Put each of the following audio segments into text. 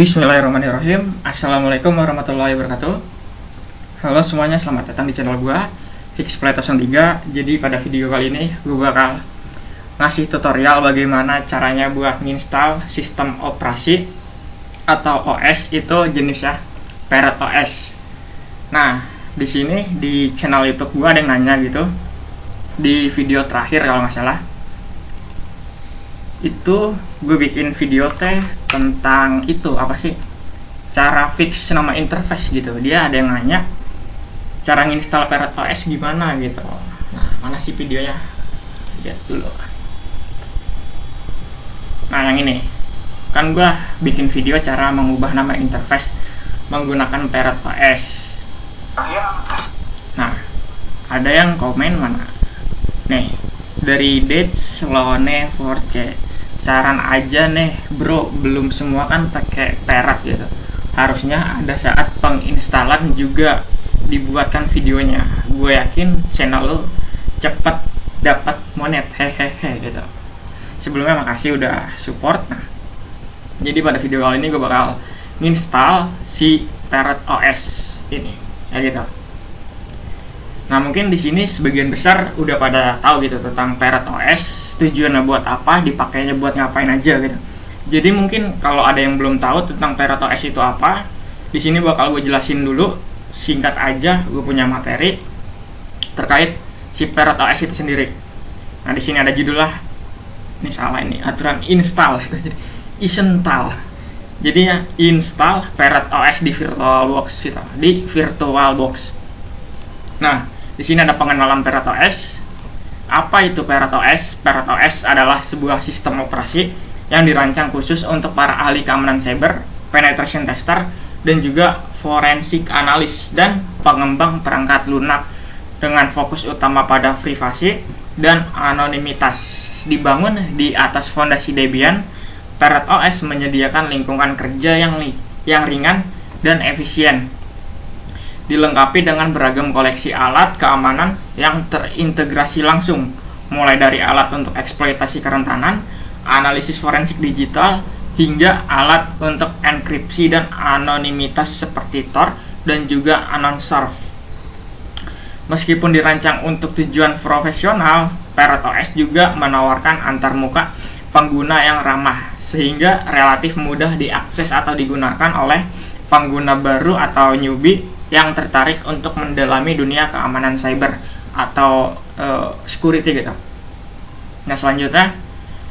Bismillahirrahmanirrahim. Assalamualaikum warahmatullahi wabarakatuh. Halo semuanya, selamat datang di channel gua Fixplay 03. Jadi pada video kali ini gua bakal ngasih tutorial bagaimana caranya buat nginstal sistem operasi atau OS itu jenisnya Parrot OS. Nah, di sini di channel YouTube gua ada yang nanya gitu di video terakhir kalau nggak salah. Itu gue bikin video tentang itu apa sih, cara fix nama interface gitu. Dia ada yang nanya cara nginstal Parrot OS gimana gitu. Nah, mana sih videonya? Lihat dulu. Nah, yang ini kan gue bikin video cara mengubah nama interface menggunakan Parrot OS. Nah, ada yang komen mana nih, dari Slone 4C, saran aja nih bro, belum semua kan pakai Parrot gitu. Harusnya ada saat penginstalan juga dibuatkan videonya. Gue yakin channel lo cepet dapat monet, hehehe gitu. Sebelumnya makasih udah support. Nah, jadi pada video kali ini gue bakal nginstal si Parrot OS ini, ya gitu. Nah, mungkin di sini sebagian besar udah pada tahu gitu tentang Parrot OS, tujuannya buat apa, dipakainya buat ngapain aja gitu. Jadi mungkin kalau ada yang belum tahu tentang Parrot OS itu apa, di sini bakal gue jelasin dulu singkat aja. Gue punya materi terkait si Parrot OS itu sendiri. Nah, di sini ada judul lah. Ini salah ini, aturan install itu jadi install. Jadinya install Parrot OS di VirtualBox gitu, di VirtualBox. Nah, di sini ada pengenalan Parrot OS. Apa itu Parrot OS? Parrot OS adalah sebuah sistem operasi yang dirancang khusus untuk para ahli keamanan cyber, penetration tester, dan juga forensic analis dan pengembang perangkat lunak dengan fokus utama pada privasi dan anonimitas. Dibangun di atas fondasi Debian, Parrot OS menyediakan lingkungan kerja yang ringan dan efisien, dilengkapi dengan beragam koleksi alat keamanan yang terintegrasi langsung, mulai dari alat untuk eksploitasi kerentanan, analisis forensik digital, hingga alat untuk enkripsi dan anonimitas seperti Tor dan juga Anonsurf. Meskipun dirancang untuk tujuan profesional, Parrot OS juga menawarkan antarmuka pengguna yang ramah, sehingga relatif mudah diakses atau digunakan oleh pengguna baru atau newbie yang tertarik untuk mendalami dunia keamanan cyber atau security gitu. Nah, selanjutnya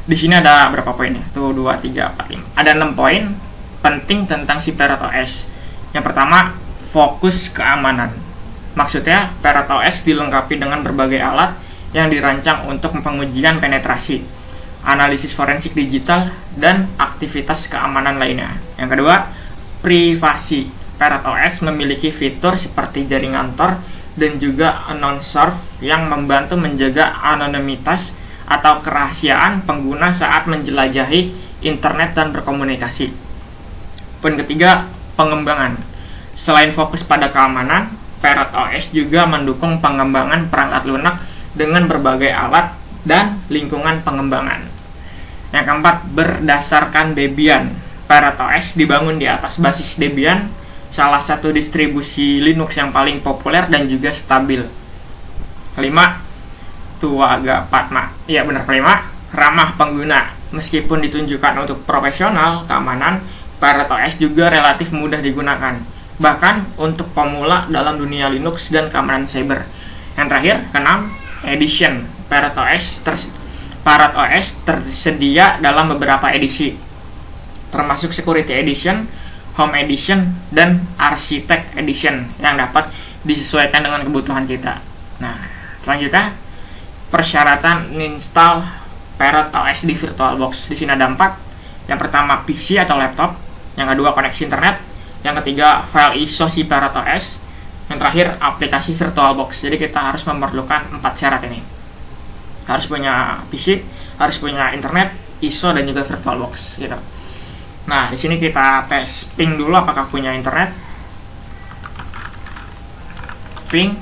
di sini ada berapa poin ya? Tuh 2, 3, 4, 5. Ada 6 poin penting tentang si Parrot OS. Yang pertama, fokus keamanan. Maksudnya Parrot OS dilengkapi dengan berbagai alat yang dirancang untuk pengujian penetrasi, analisis forensik digital, dan aktivitas keamanan lainnya. Yang kedua, privasi. Parrot OS memiliki fitur seperti jaringan Tor dan juga Anonsurf yang membantu menjaga anonimitas atau kerahasiaan pengguna saat menjelajahi internet dan berkomunikasi. Poin ketiga, pengembangan. Selain fokus pada keamanan, Parrot OS juga mendukung pengembangan perangkat lunak dengan berbagai alat dan lingkungan pengembangan. Yang keempat, berdasarkan Debian. Parrot OS dibangun di atas basis Debian, salah satu distribusi Linux yang paling populer dan juga stabil. Kelima, kelima, ramah pengguna. Meskipun ditunjukkan untuk profesional keamanan, Parrot OS juga relatif mudah digunakan, bahkan untuk pemula dalam dunia Linux dan keamanan cyber. Yang terakhir, keenam, edition. Parrot OS tersedia dalam beberapa edisi, termasuk Security Edition, Home Edition, dan Architect Edition yang dapat disesuaikan dengan kebutuhan kita. Nah, selanjutnya persyaratan install Parrot OS di VirtualBox. Di sini ada 4. Yang pertama, PC atau laptop. Yang kedua, koneksi internet. Yang ketiga, file ISO si Parrot OS. Yang terakhir, aplikasi VirtualBox. Jadi kita harus memerlukan 4 syarat ini. Harus punya PC, harus punya internet, ISO, dan juga VirtualBox gitu. Nah, di sini kita tes ping dulu apakah punya internet. Ping.com,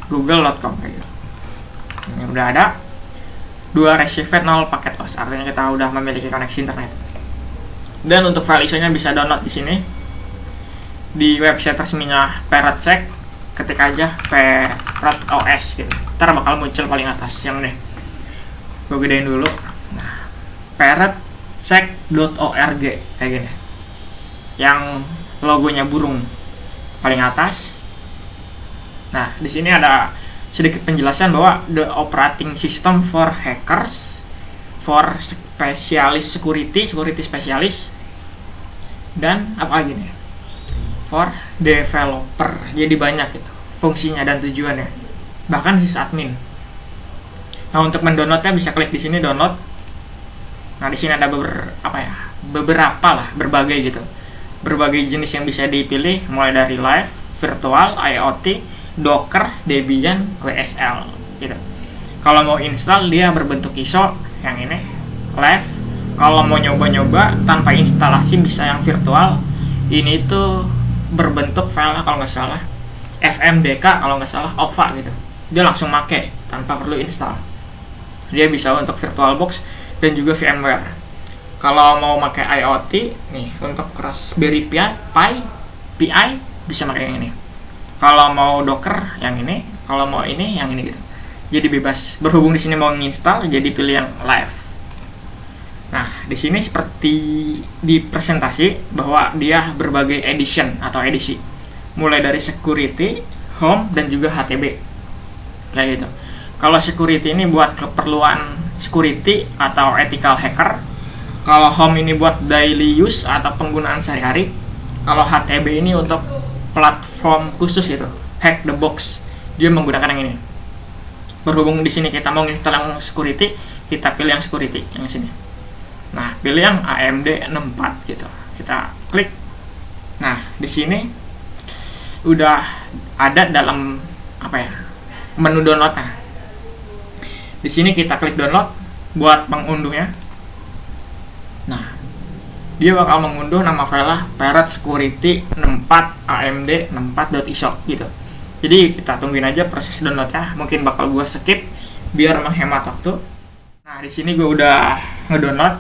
google.com kayak gitu. Ini udah ada. 2 receive 0 paket loss, artinya kita udah memiliki koneksi internet. Dan untuk file ISO-nya bisa download di sini di website resminya ParrotSec, ketik aja ParrotOS gitu. Ntar bakal muncul paling atas yang nih. Gue gedein dulu. Nah, parrotsec.org kayak gini. Yang logonya burung paling atas. Nah, di sini ada sedikit penjelasan bahwa the operating system for hackers, for specialist security specialist, dan apa lagi nih? For developer. Jadi banyak itu fungsinya dan tujuannya. Bahkan sysadmin. Nah, untuk mendownloadnya bisa klik di sini download. Nah, di sini ada beberapa lah, berbagai gitu. Berbagai jenis yang bisa dipilih, mulai dari live, virtual, IoT, Docker, Debian, WSL gitu. Kalau mau install dia berbentuk ISO yang ini, live. Kalau mau nyoba-nyoba tanpa instalasi bisa yang virtual. Ini tuh berbentuk file kalau nggak salah FMDK, kalau nggak salah OVA gitu. Dia langsung make tanpa perlu install. Dia bisa untuk VirtualBox dan juga VMware. Kalau mau pakai IoT nih untuk Raspberry Pi bisa pakai yang ini. Kalau mau Docker yang ini, kalau mau ini yang ini gitu. Jadi bebas. Berhubung di sini mau nginstal, jadi pilih yang live. Nah, di sini seperti di presentasi bahwa dia berbagai edition atau edisi. Mulai dari security, home, dan juga HTB. Kayak gitu. Kalau security ini buat keperluan security atau ethical hacker. Kalau home ini buat daily use atau penggunaan sehari-hari. Kalau HTB ini untuk platform khusus gitu, hack the box. Dia menggunakan yang ini. Berhubung di sini kita mau install yang security, kita pilih yang security yang sini. Nah, pilih yang AMD 64 gitu. Kita klik. Nah, di sini udah ada dalam menu downloadnya. Di sini kita klik download buat mengunduhnya. Nah, dia bakal mengunduh nama file Parrot Security 64 AMD 64.iso gitu. Jadi kita tungguin aja proses downloadnya. Mungkin bakal gua skip biar menghemat waktu. Nah, di sini gua udah ngedownload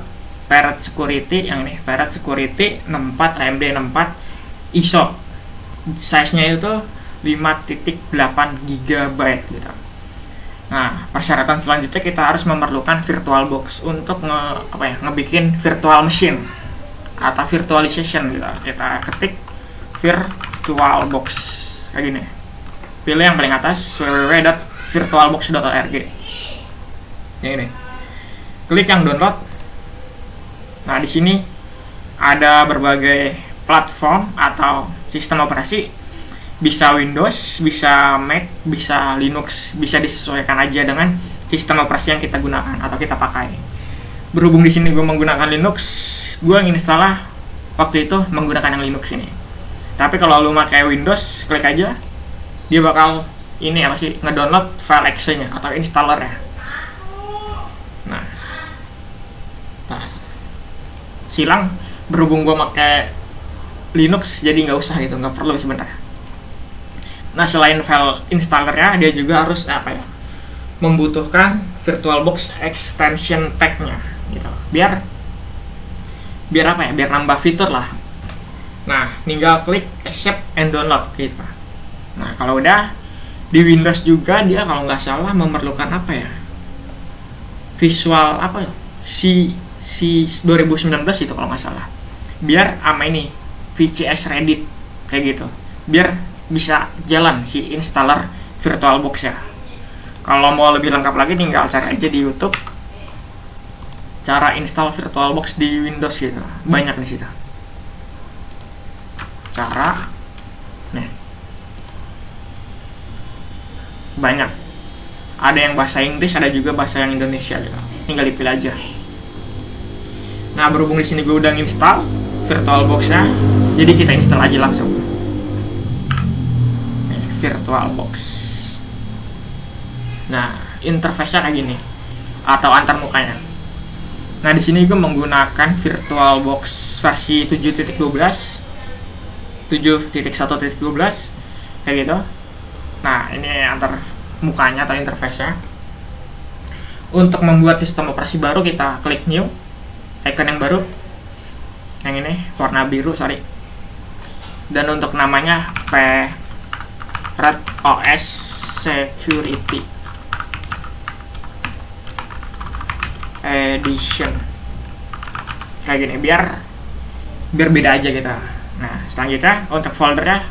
Parrot Security yang ini, Parrot Security 64 AMD 64 ISO. Size-nya itu 5.8 GB gitu. Nah, persyaratan selanjutnya kita harus memerlukan VirtualBox untuk ngebikin virtual machine atau virtualization gitu. Kita ketik VirtualBox kayak gini. Pilih yang paling atas www.virtualbox.org. Ini. Klik yang download. Nah, di sini ada berbagai platform atau sistem operasi. Bisa Windows, bisa Mac, bisa Linux, bisa disesuaikan aja dengan sistem operasi yang kita gunakan atau kita pakai. Berhubung di sini gue menggunakan Linux, gue nginstal waktu itu menggunakan yang Linux ini. Tapi kalau lu pakai Windows, klik aja, dia bakal ngedownload file exe-nya atau installernya. Nah, silang berhubung gue pakai Linux, jadi nggak usah gitu, nggak perlu sebenarnya. Nah, selain file installernya, dia juga harus membutuhkan VirtualBox extension tag-nya gitu. Biar nambah fitur lah. Nah, tinggal klik accept and download gitu. Nah, kalau udah di Windows juga dia kalau nggak salah memerlukan Visual C 2019 itu kalau nggak salah. Biar ini VCS Reddit kayak gitu. Biar bisa jalan si installer VirtualBox ya. Kalau mau lebih lengkap lagi tinggal cari aja di YouTube cara install VirtualBox di Windows gitu. Banyak di situ. Cara banyak. Ada yang bahasa Inggris, ada juga bahasa yang Indonesia gitu. Tinggal dipilih aja. Nah, berhubung di sini gue udah install VirtualBox-nya, jadi kita install aja langsung. VirtualBox. Nah, interface-nya kayak gini atau antar mukanya. Nah, di sini gue menggunakan VirtualBox versi 7.12, 7.1.12 kayak gitu. Nah, ini antar mukanya atau interface-nya. Untuk membuat sistem operasi baru, kita klik new, icon yang baru, yang ini warna biru, sorry. Dan untuk namanya Parrot OS Security Edition, kayak gini, biar beda aja kita. Nah, selanjutnya untuk foldernya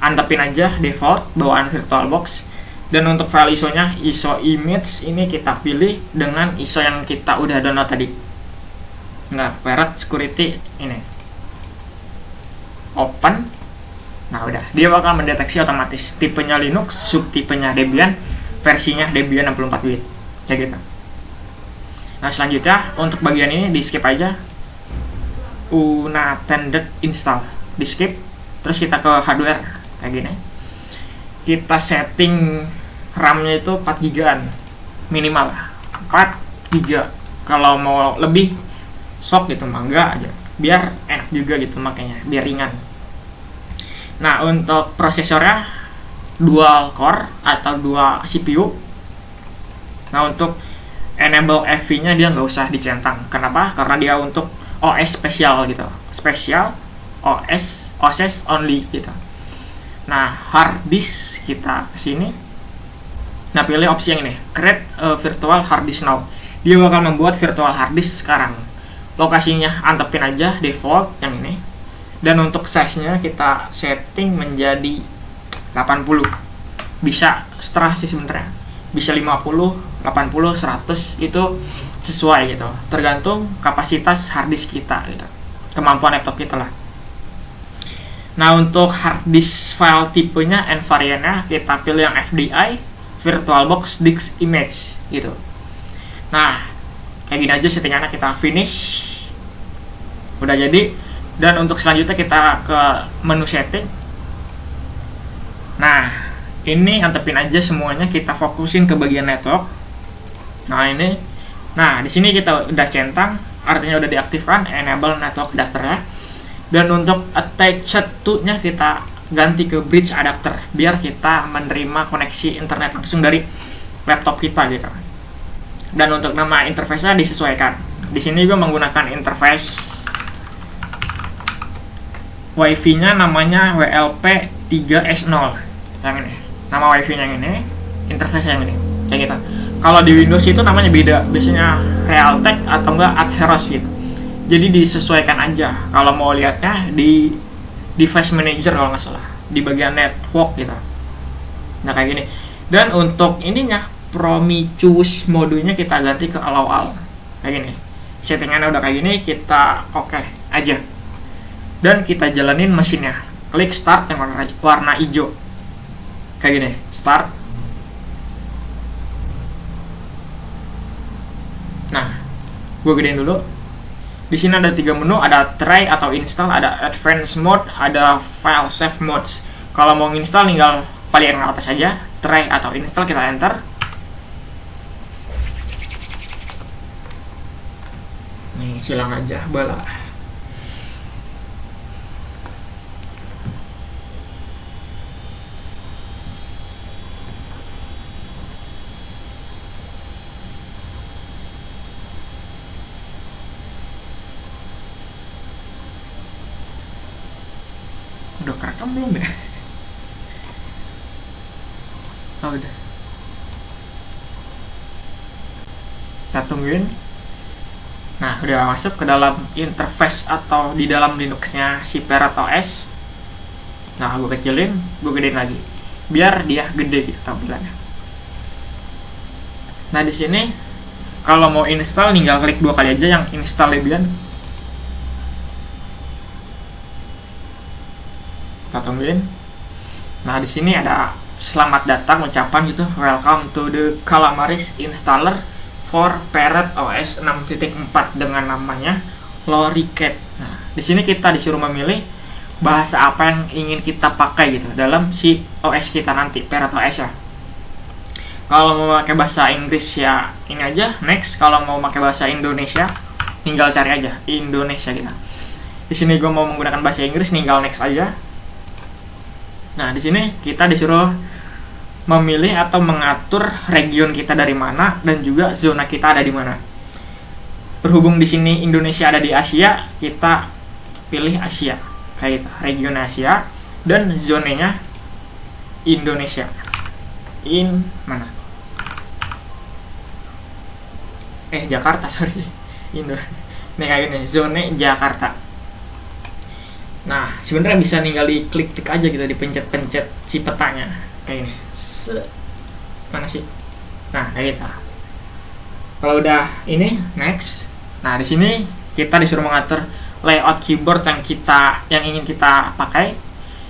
antepin aja default bawaan VirtualBox. Dan untuk file ISO-nya, ISO image ini kita pilih dengan ISO yang kita udah download tadi. Nah, Parrot Security ini. Open. Nah, udah. Dia bakal mendeteksi otomatis tipenya Linux, subtipenya Debian, versinya Debian 64 bit. Kayak gitu. Nah, selanjutnya untuk bagian ini di skip aja. Unattended install. Di skip. Terus kita ke hardware kayak gini. Kita setting RAM-nya itu 4 GB minimal 4 GB. Kalau mau lebih sok gitu mah enggak aja, biar enak juga gitu, makanya biar ringan. Nah, untuk prosesornya dual core atau 2 CPU. Nah, untuk enable FV nya dia nggak usah dicentang. Kenapa? Karena dia untuk OS spesial gitu, spesial OS only gitu. Nah, hard disk kita kesini. Nah, pilih opsi yang ini, create a virtual hard disk now. Dia bakal membuat virtual hard disk sekarang. Lokasinya antepin aja default yang ini. Dan untuk size-nya kita setting menjadi 80. Bisa seterah sih sebenarnya. Bisa 50, 80, 100 itu sesuai gitu. Tergantung kapasitas hard disk kita gitu. Kemampuan laptop kita lah. Nah, untuk hard disk file tipenya and variannya kita pilih yang FDI, VirtualBox Disk Image gitu. Nah, kayak gini aja settingannya, kita finish. Udah jadi. Dan untuk selanjutnya kita ke menu setting. Nah, ini antepin aja semuanya, kita fokusin ke bagian network. Nah, ini. Nah, di sini kita udah centang, artinya udah diaktifkan enable network adapter ya. Dan untuk attached to-nya kita ganti ke bridge adapter biar kita menerima koneksi internet langsung dari laptop kita gitu. Dan untuk nama interface-nya disesuaikan. Di sini gue menggunakan interface WiFi-nya namanya WLP3S0 yang ini. Nama WiFi-nya yang ini, interface yang ini. Kayak gitu. Kalau di Windows itu namanya beda, biasanya Realtek atau enggak Atheros gitu. Jadi disesuaikan aja. Kalau mau lihatnya di device manager kalau nggak salah, di bagian network gitu. Nah, kayak gini. Dan untuk ininya Prometheus modenya kita ganti ke allow all kayak gini. Settingannya udah kayak gini, kita oke aja. Dan kita jalanin mesinnya. Klik start yang warna hijau kayak gini, start. Nah, gue gedein dulu. Di sini ada 3 menu, ada try atau install, ada advanced mode, ada file save modes. Kalau mau install tinggal pilih yang atas saja, try atau install, kita enter. Nih, silang aja bala. Udah kerekam belum ya? Oh, udah. Kita tungguin. Nah, udah masuk ke dalam interface atau di dalam Linuxnya si Parrot OS. Nah, gue kecilin, gue gedein lagi biar dia gede gitu tampilannya. Nah, di sini kalau mau install tinggal klik 2 kali aja yang install Debian. Kita tungguin. Nah, di sini ada selamat datang ucapan gitu, welcome to the Calamaris installer for Parrot OS 6.4 dengan namanya Loricat. Nah, di sini kita disuruh memilih bahasa apa yang ingin kita pakai gitu dalam si OS kita nanti, Parrot OS ya. Kalau mau pakai bahasa Inggris ya ini aja, next. Kalau mau pakai bahasa Indonesia tinggal cari aja Indonesia kita. Di sini gue mau menggunakan bahasa Inggris, tinggal next aja. Nah, di sini kita disuruh memilih atau mengatur region kita dari mana dan juga zona kita ada di mana. Berhubung di sini Indonesia ada di Asia, kita pilih Asia, kayak gitu, region Asia dan zonanya Indonesia. Mana? Jakarta, sorry. Indo. Nih kayak gini, zona Jakarta. Nah, sebenarnya bisa tinggal diklik-klik aja gitu, dipencet-pencet si petanya kayak gini. Mana sih? Nah, kayak gitu. Kalau udah ini next. Nah, di sini kita disuruh mengatur layout keyboard yang ingin kita pakai.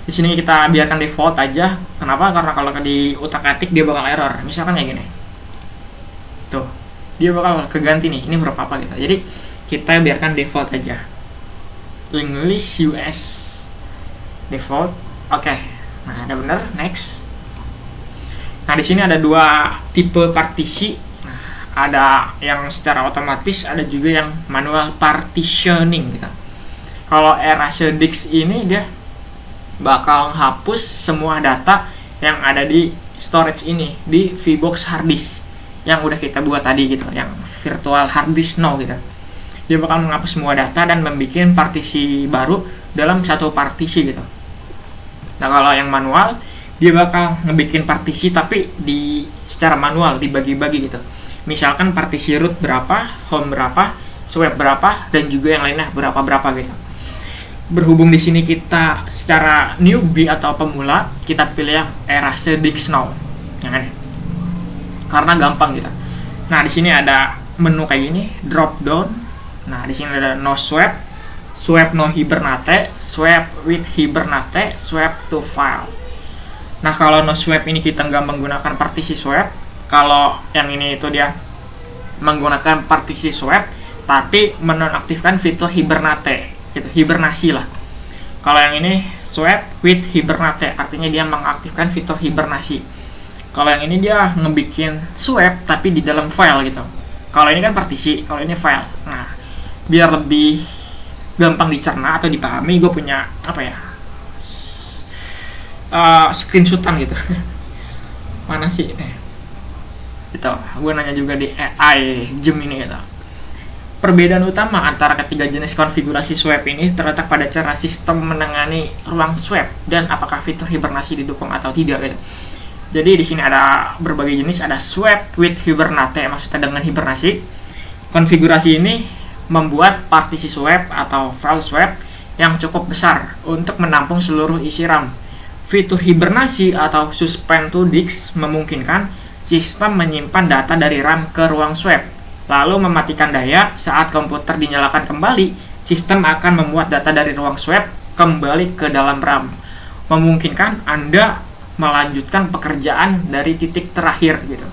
Di sini kita biarkan default aja. Kenapa? Karena kalau di utak-atik dia bakal error. Misalkan kayak gini. Tuh, dia bakal keganti nih. Ini berapa apa gitu. Jadi kita biarkan default aja. English US default. Oke. Nah, ada bener. Next. Nah, di sini ada dua tipe partisi. Nah, ada yang secara otomatis, ada juga yang manual partitioning gitu. Kalau erase disk ini dia bakal hapus semua data yang ada di storage ini, di VBox hard disk yang udah kita buat tadi gitu, yang virtual hard disk now gitu. Dia bakal menghapus semua data dan membuat partisi baru dalam satu partisi gitu. Nah, kalau yang manual dia bakal ngebikin partisi tapi secara manual dibagi-bagi gitu. Misalkan partisi root berapa, home berapa, swap berapa, dan juga yang lainnya berapa gitu. Berhubung di sini kita secara newbie atau pemula, kita pilih yang erase disk now, yang ini. Karena gampang gitu. Nah, di sini ada menu kayak gini, drop down. Nah, di sini ada no swap, swap no hibernate, swap with hibernate, swap to file. Nah, kalau no swap ini kita nggak menggunakan partisi swap. Kalau yang ini itu dia menggunakan partisi swap, tapi menonaktifkan fitur hibernate, gitu, hibernasi lah. Kalau yang ini swap with hibernate, artinya dia mengaktifkan fitur hibernasi. Kalau yang ini dia ngebikin swap, tapi di dalam file gitu. Kalau ini kan partisi, kalau ini file. Nah, biar lebih gampang dicerna atau dipahami, gue punya screenshotan gitu. Mana sih? Gitu. Gue nanya juga di AI Gemini gitu. Perbedaan utama antara ketiga jenis konfigurasi swap ini terletak pada cara sistem menangani ruang swap dan apakah fitur hibernasi didukung atau tidak gitu. Jadi di sini ada berbagai jenis, ada swap with hibernate, maksudnya dengan hibernasi. Konfigurasi ini membuat partisi swap atau file swap yang cukup besar untuk menampung seluruh isi RAM. Fitur hibernasi atau suspend to disk memungkinkan sistem menyimpan data dari RAM ke ruang swap, lalu mematikan daya. Saat komputer dinyalakan kembali, sistem akan memuat data dari ruang swap kembali ke dalam RAM, memungkinkan Anda melanjutkan pekerjaan dari titik terakhir gitu.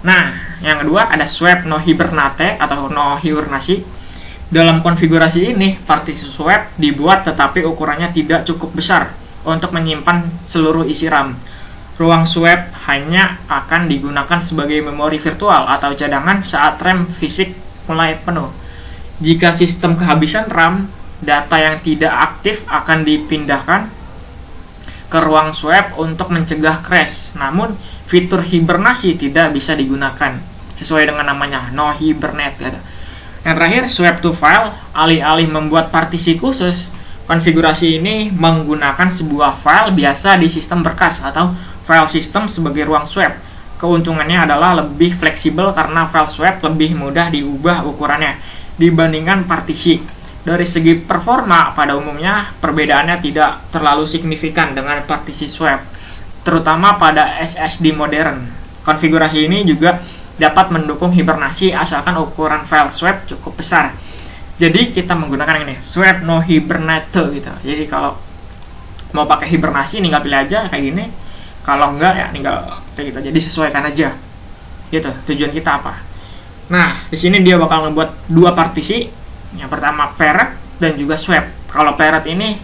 Nah, yang kedua ada swap no hibernate atau no hibernasi. Dalam konfigurasi ini, partisi swap dibuat tetapi ukurannya tidak cukup besar untuk menyimpan seluruh isi RAM. Ruang swap hanya akan digunakan sebagai memori virtual atau cadangan saat RAM fisik mulai penuh. Jika sistem kehabisan RAM, data yang tidak aktif akan dipindahkan ke ruang swap untuk mencegah crash. Namun, fitur hibernasi tidak bisa digunakan sesuai dengan namanya, no hibernate gitu. Yang terakhir, swap to file. Alih-alih membuat partisi khusus, konfigurasi ini menggunakan sebuah file biasa di sistem berkas atau file system sebagai ruang swap. Keuntungannya adalah lebih fleksibel karena file swap lebih mudah diubah ukurannya dibandingkan partisi. Dari segi performa, pada umumnya perbedaannya tidak terlalu signifikan dengan partisi swap, terutama pada SSD modern. Konfigurasi ini juga dapat mendukung hibernasi asalkan ukuran file swap cukup besar. Jadi kita menggunakan ini, swap no hibernate gitu. Jadi kalau mau pakai hibernasi tinggal pilih aja kayak gini. Kalau enggak ya tinggal kayak gitu. Jadi sesuaikan aja. Gitu, tujuan kita apa. Nah, di sini dia bakal membuat dua partisi. Yang pertama parent dan juga swap. Kalau parent ini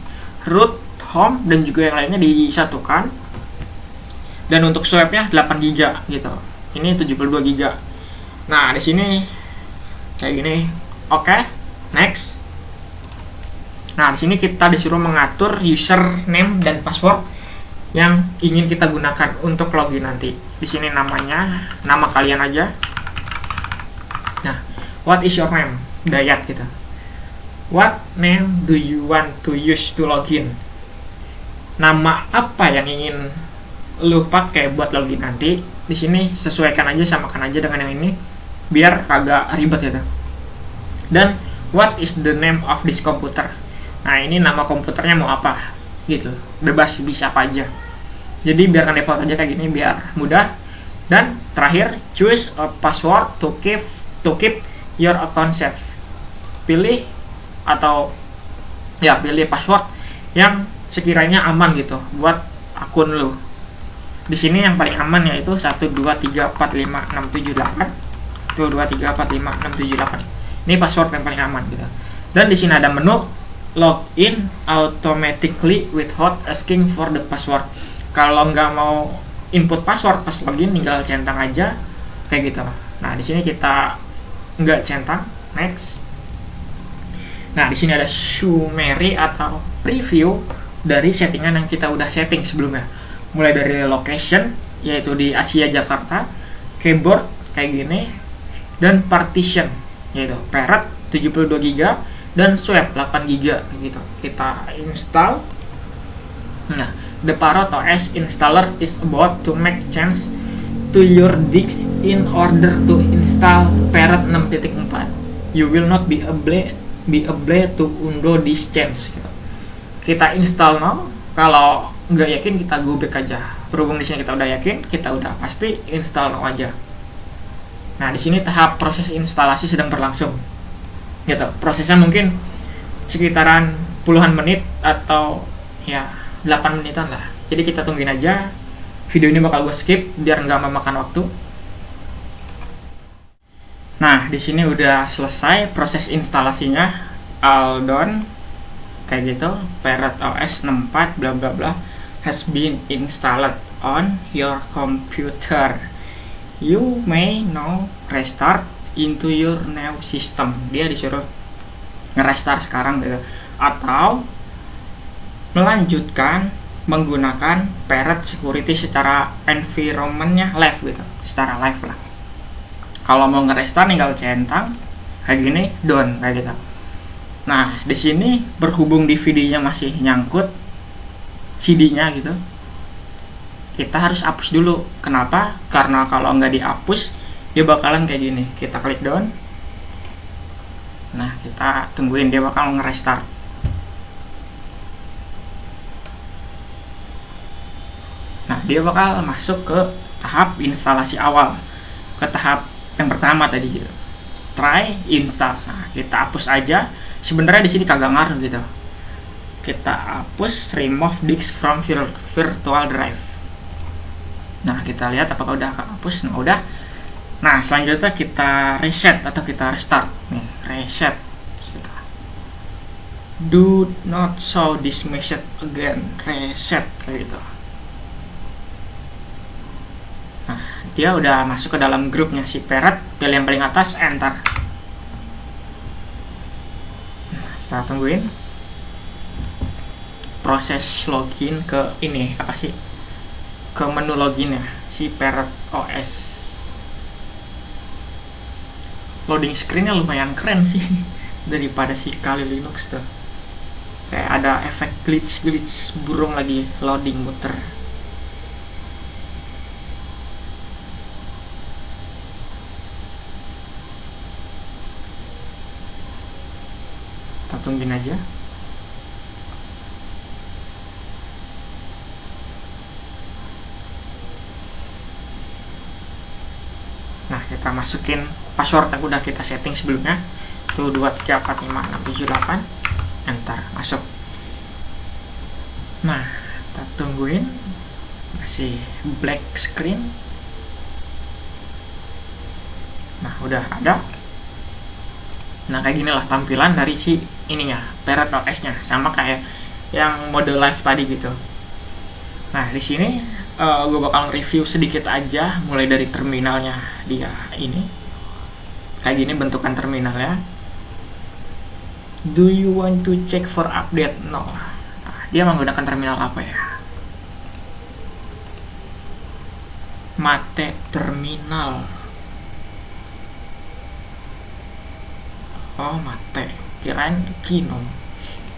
root, home dan juga yang lainnya disatukan. Dan untuk swapnya 8 GB gitu. Ini 72 GB. Nah, di sini kayak gini. Oke. Next. Nah, di sini kita disuruh mengatur username dan password yang ingin kita gunakan untuk login nanti. Di sini namanya, nama kalian aja. Nah, what is your name? Dayat gitu. What name do you want to use to login? Nama apa yang ingin lu pakai buat login nanti? Di sini sesuaikan aja, samakan aja dengan yang ini, biar agak ribet gitu. Dan what is the name of this computer? Nah, ini nama komputernya mau apa gitu, bebas, bisa apa aja. Jadi biarkan default aja kayak gini biar mudah. Dan terakhir, choose a password to keep your account safe. Pilih atau ya pilih password yang sekiranya aman gitu buat akun lu. Di sini yang paling aman yaitu 123456778. 123456778. Ini password yang paling aman gitu. Dan di sini ada menu login automatically without asking for the password. Kalau nggak mau input password pas login, tinggal centang aja kayak gitu. Nah, di sini kita nggak centang, next. Nah, di sini ada summary atau preview dari settingan yang kita udah setting sebelumnya. Mulai dari location, yaitu di Asia Jakarta, keyboard kayak gini, dan partition, yaitu parent 72 GB dan swap 8 GB gitu. Kita install. Nah, the Parrot OS installer is about to make change to your disk in order to install Parrot 6.4. You will not be able to undo this change gitu. Kita install now. Kalau nggak yakin kita go back aja. Berhubung di sini kita udah yakin, kita udah pasti install now aja. Nah, di sini tahap proses instalasi sedang berlangsung. Gitu. Prosesnya mungkin sekitaran puluhan menit atau ya 8 menitan lah. Jadi kita tungguin aja. Video ini bakal gue skip biar nggak memakan waktu. Nah, di sini udah selesai proses instalasinya. All done. Kayak gitu. Parrot OS 64 bla bla bla has been installed on your computer. You may now restart into your new system. Dia disuruh nge-restart sekarang gitu. Atau melanjutkan menggunakan Parrot security secara environmentnya live gitu, secara live lah. Kalau mau nge-restart tinggal centang kayak gini, done kayak gitu. Nah, di sini berhubung DVD-nya masih nyangkut CD-nya gitu, kita harus hapus dulu. Kenapa? Karena kalau nggak dihapus dia bakalan kayak gini. Kita klik down. Nah, kita tungguin dia bakal nge-restart. Nah, dia bakal masuk ke tahap instalasi awal, ke tahap yang pertama tadi gitu. Try install. Nah, kita hapus aja. Sebenarnya di sini kagak ngaruh gitu. Kita hapus remove disk from virtual drive. Nah, kita lihat apakah udah kehapus. Nah, udah. Nah, selanjutnya kita reset atau kita restart. Nih, reset. Do not show this message again. Reset kayak gitu. Nah, dia udah masuk ke dalam grupnya si Parrot. Pilih yang paling atas, enter. Nah, kita tungguin proses login ke ini, apa sih, ke menu login ya si Parrot OS. Loading screennya lumayan keren sih daripada si Kali Linux tuh. Kayak ada efek glitch burung lagi loading muter. Kita tungguin aja. Nah, kita masukin password yang udah kita setting sebelumnya. Tuh 2345678. Enter, masuk. Nah, kita tungguin. Masih black screen. Nah, udah ada. Nah, kayak gini lah tampilan dari si ininya, Parrot OS-nya, sama kayak yang mode live tadi gitu. Nah, di sini gue bakal review sedikit aja, mulai dari terminalnya dia ini. Kayak gini bentukan terminalnya. Do you want to check for update? No. Nah, dia menggunakan terminal apa ya? mate terminal. Oh, mate, kirain Gnome.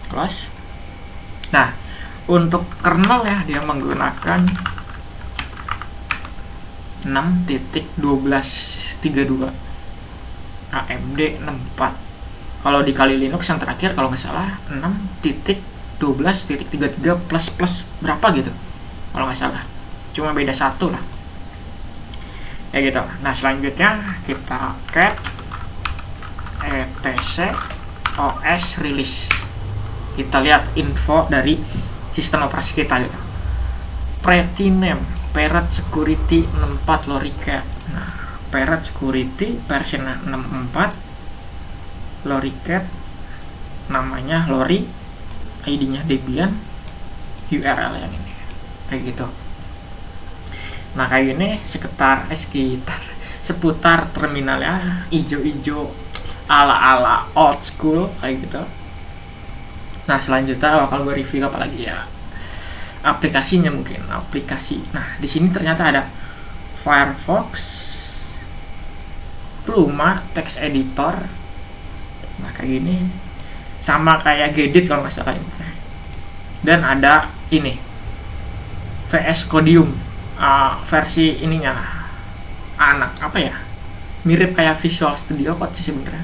Close. Nah, untuk kernel ya, dia menggunakan 6.12.32 AMD 64. Kalau di Kali Linux yang terakhir kalau nggak salah 6.12.33 plus berapa gitu kalau nggak salah, cuma beda satu lah ya gitu. Nah, selanjutnya kita cat etc os release, kita lihat info dari sistem operasi kita gitu. Pretty name Parrot Security 64 Loricat. Nah, Parrot Security versi 64 Loricat, namanya Lori, ID-nya Debian, URL yang ini kayak gitu. Nah, kayak gini seputar terminalnya ijo-ijo ala-ala old school kayak gitu. Nah, selanjutnya bakal gue review apa lagi ya, aplikasinya mungkin aplikasi. Nah, di sini ternyata ada Firefox, Pluma text editor. Nah, kayak gini sama kayak Gedit kalau nggak salah ini. Dan ada ini VS Codium, versi ininya anak apa ya, mirip kayak Visual Studio Code sih sebenarnya,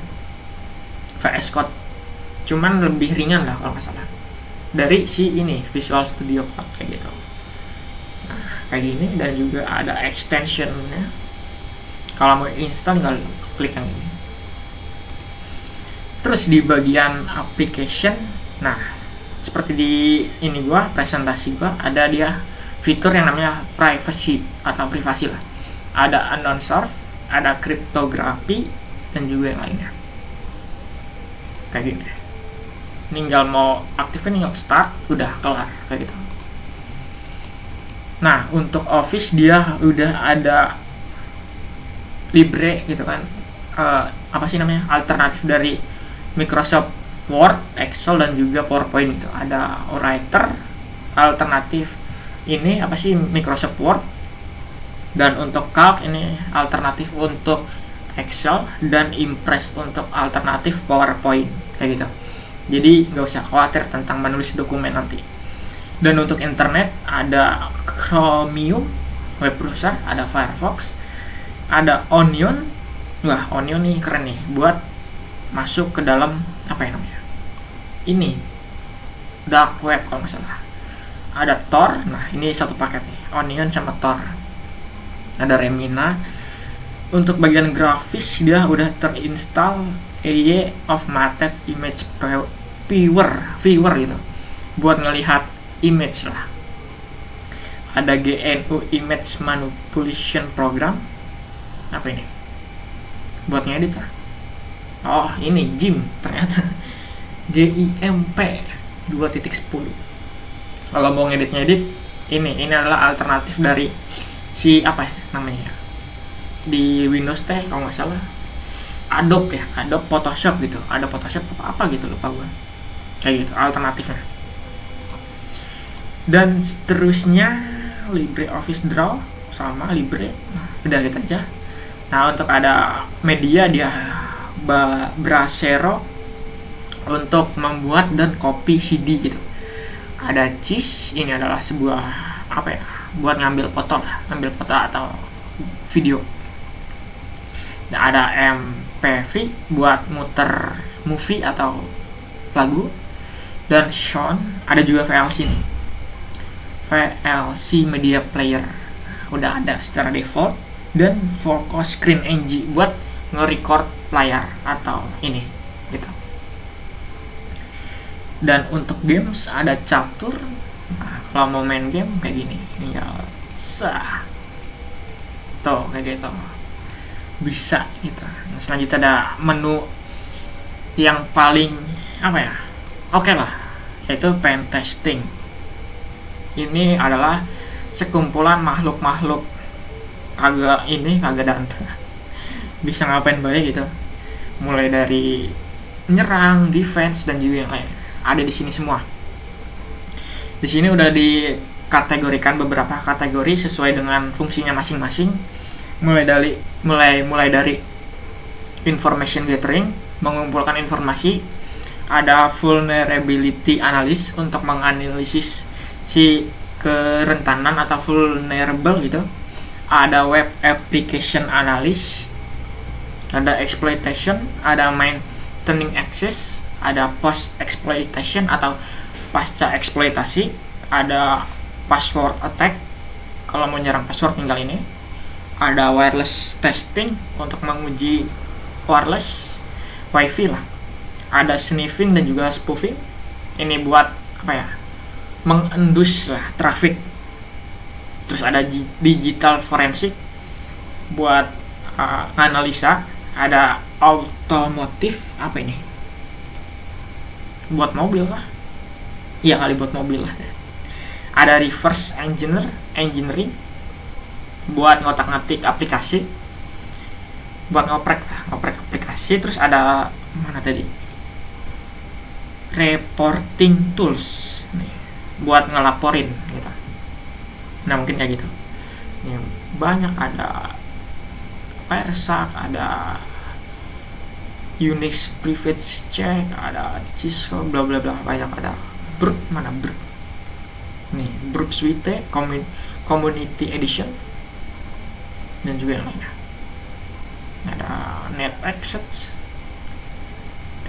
VS Code, cuman lebih ringan lah kalau nggak salah dari si ini Visual Studio Code kayak gitu. Nah, kayak gini. Dan juga ada extensionnya, kalau mau install tinggal klik yang ini. Terus di bagian application, nah seperti di ini gua presentasi gua ada dia fitur yang namanya privacy atau privasi lah. Ada unknown source, ada cryptography, dan juga yang lainnya. Kayak gini. Tinggal mau aktifin, tinggal start, udah kelar kayak gitu. Nah, untuk Office dia udah ada Libre gitu kan. Apa sih namanya? Alternatif dari Microsoft Word, Excel, dan juga PowerPoint itu. Ada Writer, alternatif ini apa sih Microsoft Word, dan untuk Calc ini alternatif untuk Excel, dan Impress untuk alternatif PowerPoint kayak gitu. Jadi nggak usah khawatir tentang menulis dokumen nanti. Dan untuk internet ada Chromium web browser, ada Firefox, ada Onion. Wah, Onion nih keren nih buat masuk ke dalam apa ya namanya, ini dark web kalau nggak salah. Ada Tor. Nah, ini satu paket nih, Onion sama Tor. Ada Remina. Untuk bagian grafis dia udah terinstall EY of Mated Image Viewer gitu buat ngelihat image lah. Ada GNU Image Manipulation Program. Apa ini? Buat ngedit lah. Oh, ini GIMP ternyata. GIMP 2.10. Kalau mau ngedit ini adalah alternatif dari si apa ya namanya, di Windows teh kalau nggak salah Adobe Photoshop gitu, ada Photoshop apa gitu lupa gue, kayak gitu alternatifnya. Dan seterusnya LibreOffice Draw sama Libre. Nah, udah gitu aja. Nah, untuk ada media dia Brasero untuk membuat dan copy CD gitu. Ada Cheese, ini adalah sebuah apa ya, buat ngambil foto atau video. Dan ada MPV buat muter movie atau lagu. Dan Sound, ada juga VLC nih, VLC Media Player udah ada secara default. Dan Focus Screen NG buat nge-record layar atau ini gitu. Dan untuk games ada Catur. Nah, kalau mau main game kayak gini tinggal tuh kayak gitu bisa gitu. Nah, selanjutnya ada menu yang paling apa ya, oke lah, yaitu pen testing. Ini adalah sekumpulan makhluk-makhluk kagak danta bisa ngapain baik gitu, mulai dari menyerang, defense, dan juga yang lain ada di sini semua. Di sini udah dikategorikan beberapa kategori sesuai dengan fungsinya masing-masing. mulai dari information gathering, mengumpulkan informasi, ada vulnerability analysis untuk menganalisis si kerentanan atau vulnerable gitu, ada web application analysis, ada exploitation, ada maintaining access, ada post exploitation atau pasca eksploitasi, ada password attack, kalau mau nyerang password tinggal ini, ada wireless testing untuk menguji wireless wifi lah, ada sniffing dan juga spoofing, ini buat apa ya, mengendus lah traffic. Terus ada digital forensik buat analisa, ada automotive, apa ini, buat mobil kah? Iya kali, buat mobil lah. Ada reverse engineering buat ngotak-ngatik aplikasi, buat ngoprek aplikasi. Terus ada mana tadi, reporting tools nih, buat ngelaporin gitu. Nah mungkin kayak gitu. Ini banyak, ada persak, ada Unix privilege check, ada CISO, bla bla bla, banyak. Ada Burp, mana Burp nih, Burp Suite Community Edition dan juga yang lainnya. Ada net access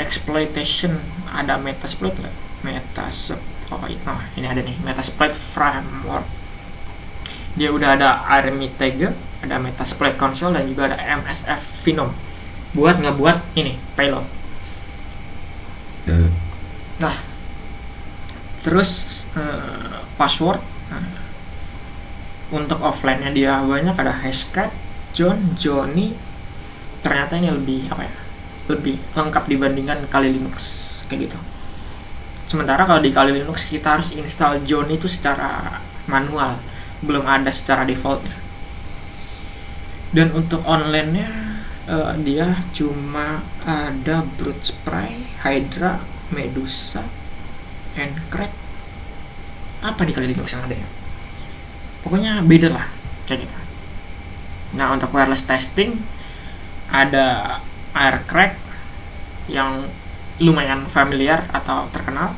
exploitation, ada Metasploit nggak? Nah ini ada nih, Metasploit framework, dia udah ada Armitega, ada Metasploit console, dan juga ada MSF Phenom buat ngebuat ini payload. Nah terus password, untuk offline-nya dia banyak, ada Hashcat, Johnny. Ternyata ini lebih apa ya, lebih lengkap dibandingkan Kali Linux kayak gitu. Sementara kalau di Kali Linux kita harus install Johnny itu secara manual, belum ada secara defaultnya. Dan untuk online-nya dia cuma ada Brute Spray, Hydra, Medusa, Encrypt. Apa di Kali Linux yang ada ya? Pokoknya beda lah kayak gitu. Nah untuk wireless testing ada Aircrack yang lumayan familiar atau terkenal,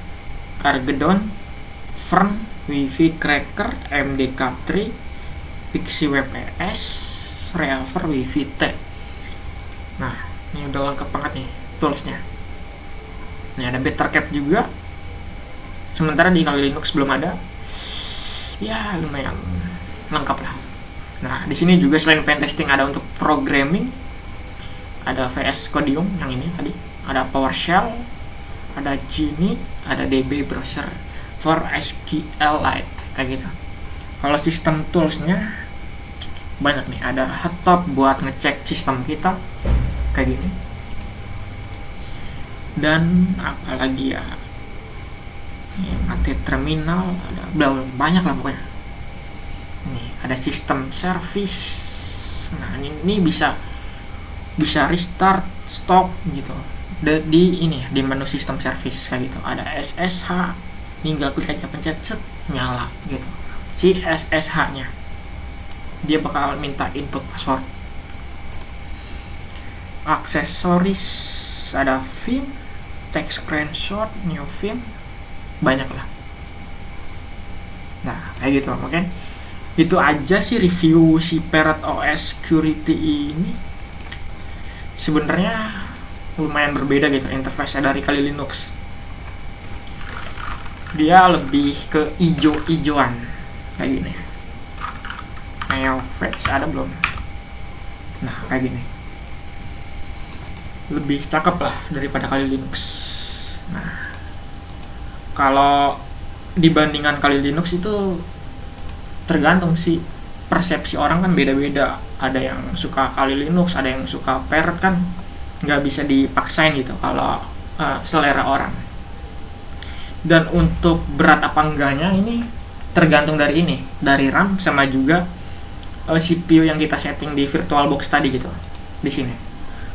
Armageddon, Fern, Wi-Fi Cracker, MDK3, Pixie WPS, Reaver, Wi-Fi T. Nah ini udah lengkap banget nih toolsnya. Ini ada Bettercat juga, sementara di Kali Linux belum ada. Ya lumayan lengkap lah. Nah di sini juga selain pen testing ada untuk programming, ada VS Codium yang ini tadi, ada PowerShell, ada Genie, ada DB Browser for SQLite kayak gitu. Kalau sistem toolsnya banyak nih, ada Hotop buat ngecek sistem kita kayak gini, dan apalagi ya, AT terminal, ada banyak lah pokoknya. Ini ada sistem service. Nah ini bisa restart, stop gitu di ini ya, di menu sistem service kayak gitu. Ada SSH, tinggal klik aja, pencet set, nyala gitu. Si SSH nya dia bakal minta input password. Aksesoris, ada film, text screenshot, new film, banyak lah. Nah kayak gitu. Oke, itu aja sih review si Parrot OS Security ini. Sebenarnya lumayan berbeda gitu interface dari Kali Linux. Dia lebih ke ijo-ijoan kayak gini. NeoFX ada belum? Nah kayak gini, lebih cakep lah daripada Kali Linux. Nah kalau dibandingkan Kali Linux itu tergantung sih, persepsi orang kan beda-beda. Ada yang suka Kali Linux, ada yang suka Parrot, kan nggak bisa dipaksain gitu kalau selera orang. Dan untuk berat apa enggaknya ini tergantung dari ini, dari RAM sama juga CPU yang kita setting di VirtualBox tadi gitu di sini.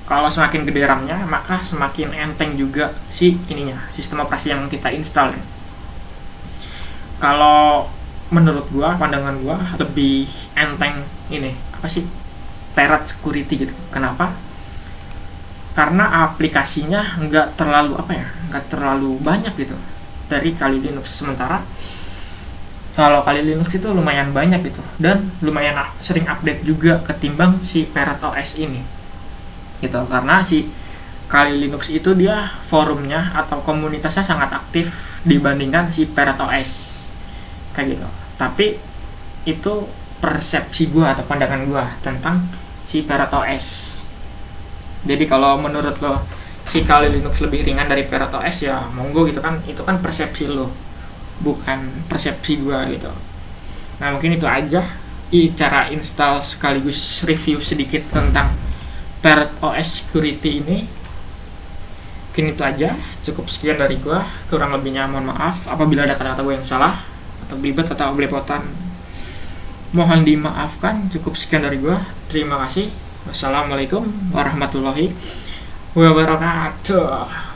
Kalau semakin gede RAM-nya, maka semakin enteng juga si ininya, sistem operasi yang kita install. Kalau menurut gua, pandangan gua, lebih enteng ini apa sih, Parrot Security gitu. Kenapa? Karena aplikasinya nggak terlalu banyak gitu dari Kali Linux. Sementara kalau Kali Linux itu lumayan banyak gitu, dan lumayan sering update juga ketimbang si Parrot OS ini gitu. Karena si Kali Linux itu dia forumnya atau komunitasnya sangat aktif dibandingkan si Parrot OS kayak gitu. Tapi itu persepsi gua atau pandangan gua tentang si Parrot OS. Jadi kalau menurut lo si Kali Linux lebih ringan dari Parrot OS, ya monggo gitu kan, itu kan persepsi lo, bukan persepsi gua gitu. Nah mungkin itu aja cara install sekaligus review sedikit tentang Parrot OS Security ini. Mungkin itu aja, cukup sekian dari gua. Kurang lebihnya mohon maaf apabila ada kata-kata gue yang salah atau belibet atau belepotan, mohon dimaafkan. Cukup sekian dari gua, terima kasih. Wassalamualaikum warahmatullahi wabarakatuh.